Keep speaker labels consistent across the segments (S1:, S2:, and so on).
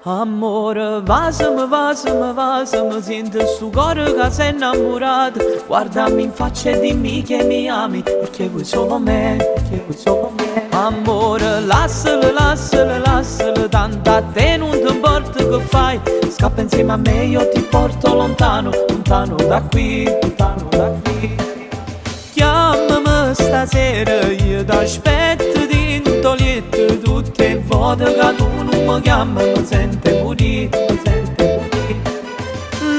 S1: Amore, va, se mi sento sto cuore che sei innamorato. Guardami in faccia e dimmi che mi ami, perché vuoi solo me, perché vuoi solo me. Amore, lascialo, tanto a te non ti importa che fai. Scappa insieme a me, io ti porto lontano, lontano da qui, lontano da qui. Chiamami stasera, io ti aspetto dentro letto. Tutte volte che tu non mi chiami mi sento morire, mi sento morire.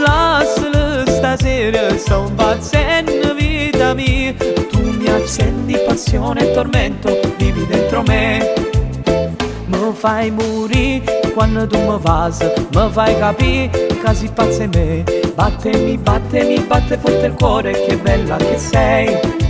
S1: Lascialo stasera, sto impazzendo vita mia. Tu mi accendi passione e tormento, vivi dentro me. Mi fai morire quando tu mi fai, mi fai capire che sei pazza in me. Batte forte il cuore, che bella che sei.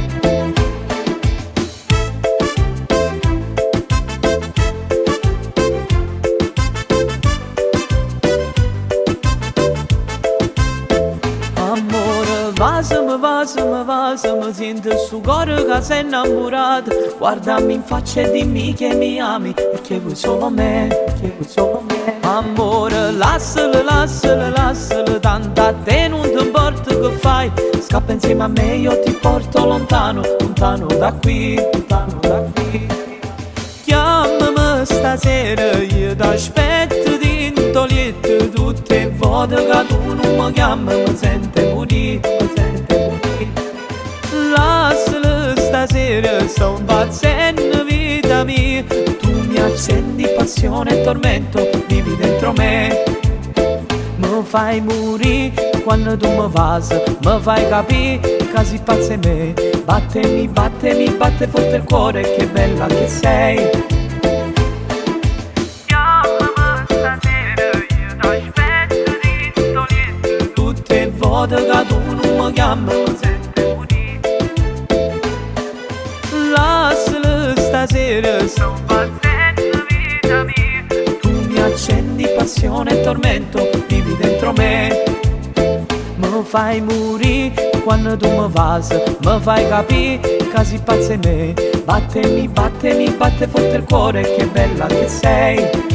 S1: Se mi sento sto cuore che sei innamorato. Guardami in faccia e dimmi che mi ami, perché vuoi solo me, perché vuoi solo me. Amore, lascialo, tanto a te non ti importa che fai. Scappa insieme a me, io ti porto lontano, lontano da qui, lontano da qui. Chiamami stasera, io ti aspetto dentro letto. Tutte volte che tu non mi chiami mi sento morire, mi sento morire. Lascialo stasera, sto impazzendo vita mia. Tu mi accendi passione e tormento, vivi dentro me. Mi fai morire quando tu mi fai, mi fai capire che sei pazza in me. Batte forte il cuore, che bella che sei.
S2: Chiamami stasera, io ti aspetto dentro letto.
S1: Tutte volte che tu non mi chiami mi sento morire. Lascialo stasera,
S2: Sto impazzendo vita mia.
S1: tu mi accendi passione e tormento, vivi dentro me. Mi fai morire quando tu mi fai, mi fai capire che sei pazza in me. Batte forte il cuore, che bella che sei.